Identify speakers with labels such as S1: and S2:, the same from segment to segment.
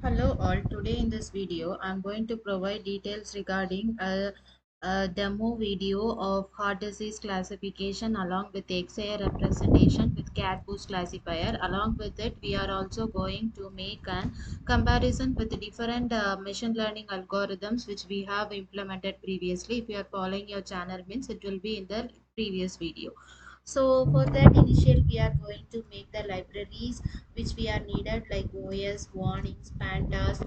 S1: Hello all, today in this video I'm going to provide details regarding a demo video of heart disease classification along with XAI representation with Catboost classifier. Along with it, we are also going to make a comparison with the different machine learning algorithms which we have implemented previously. If you are following your channel means it will be in the previous video. So for that initial we are going to make the libraries which we are needed like OS, warnings, pandas,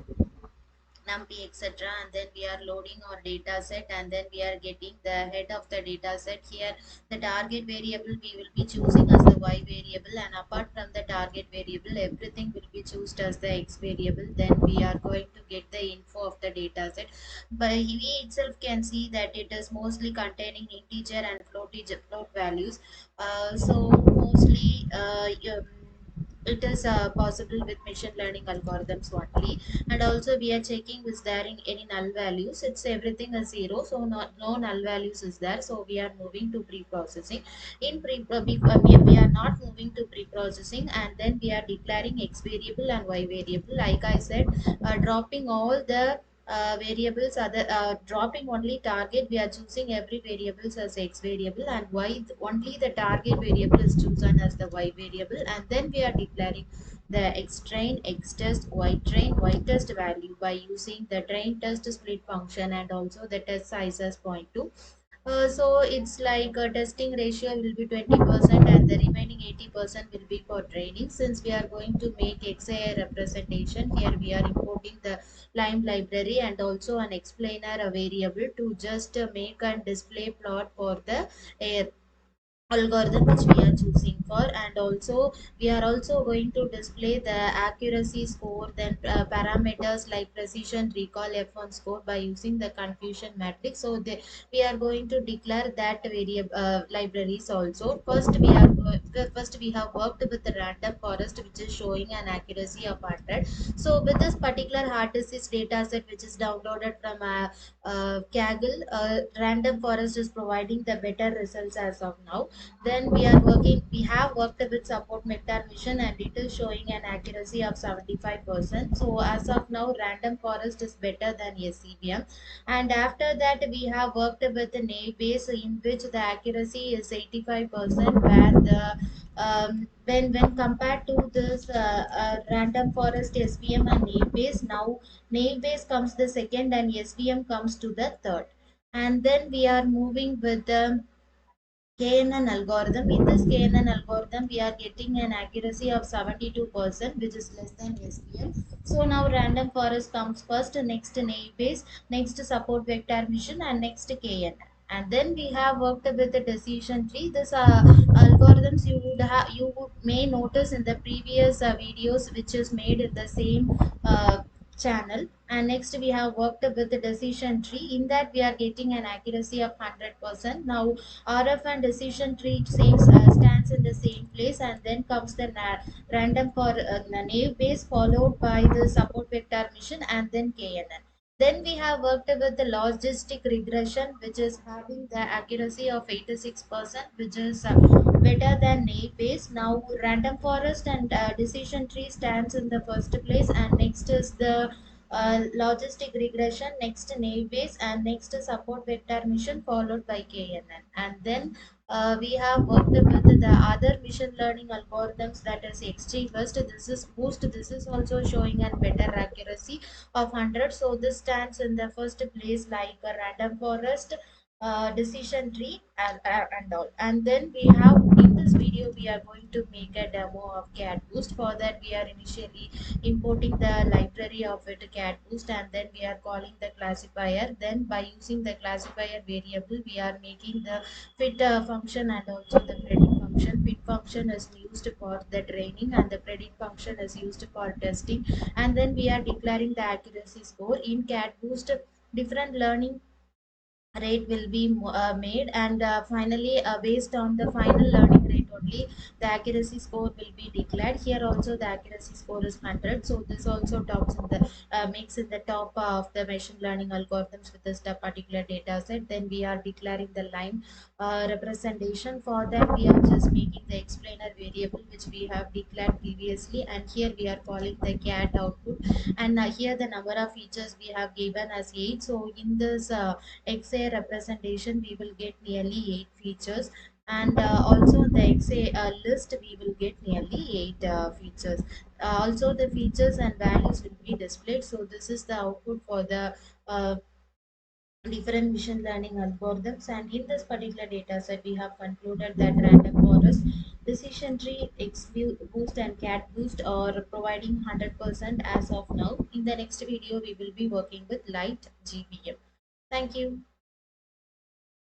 S1: numpy, etc. And then we are loading our data set, and then we are getting the head of the data set. Here the target variable we will be choosing as the y variable, and apart from the target variable everything will be chosen as the x variable. Then we are going to get the info of the data set. But we itself can see that it is mostly containing integer and float values. So mostly it is possible with machine learning algorithms only. And also we are checking is there in any null values. It's everything is zero, so no null values is there, so we are moving to pre-processing. In we are not moving to pre-processing, and then we are declaring x variable and y variable. Like I said, dropping all the variables, other dropping only target, we are choosing every variables as x variable, and y only the target variable is chosen as the y variable. And then we are declaring the x train, x test, y train, y test value by using the train test split function, and also the test size as 0.2. So it's like a testing ratio will be 20% and the remaining 80% will be for training. Since we are going to make XAI representation, here we are importing the Lime library and also an explainer a variable to just make and display plot for the uh, algorithm which we are choosing for. And also we are also going to display the accuracy score, then parameters like precision, recall, f1 score by using the confusion matrix. So we are going to declare that variable libraries also. First we have worked with the random forest which is showing an accuracy of 100. So with this particular heart disease data set which is downloaded from Kaggle, random forest is providing the better results as of now. Then we have worked with support vector mission, and it is showing an accuracy of 75%. So as of now random forest is better than SCVM. And after that we have worked with the naive base, in which the accuracy is 85%, where the when compared to this random forest, SVM and naive base, now naive base comes the second and SVM comes to the third. And then we are moving with the KNN algorithm. In this KNN algorithm, we are getting an accuracy of 72%, which is less than SVM. So now random forest comes first, next naive base, next support vector mission, and next KNN. And then we have worked with the decision tree. This algorithms you may notice in the previous videos, which is made in the same channel. And next we have worked with the decision tree. In that we are getting an accuracy of 100%. Now RF and decision tree stands in the same place, and then comes the random for naive base, followed by the support vector mission, and then KNN. Then we have worked with the logistic regression, which is having the accuracy of 86%, which is better than naive base. Now random forest and decision tree stands in the first place, and next is the logistic regression, next naive base, and next support vector mission, followed by KNN. And then we have worked with the other machine learning algorithms, that is Xgboost. This is boost. This is also showing a better accuracy of 100. So this stands in the first place, like a random forest, decision tree, and all. And then we have, in this video we are going to make a demo of Catboost. For that we are initially importing the library of it, Catboost, and then we are calling the classifier. Then by using the classifier variable we are making the fit function and also the predict function. Fit function is used for the training, and the predict function is used for testing. And then we are declaring the accuracy score. In Catboost, different learning rate will be made, and finally based on the final learning rate only the accuracy score will be declared. Here also the accuracy score is 100, so this also tops in the makes in the top of the machine learning algorithms with this particular data set. Then we are declaring the line representation. For that we are just making the explainer variable which we have declared previously, and here we are calling the cat output, and here the number of features we have given as 8. So in this XA representation we will get nearly 8 features, and also the XA list we will get nearly 8 features. Also the features and values will be displayed. So this is the output for the different machine learning algorithms, and in this particular data set we have concluded that random forest, decision tree, Xgboost and Catboost are providing 100% as of now. In the next video we will be working with light GPM. Thank you.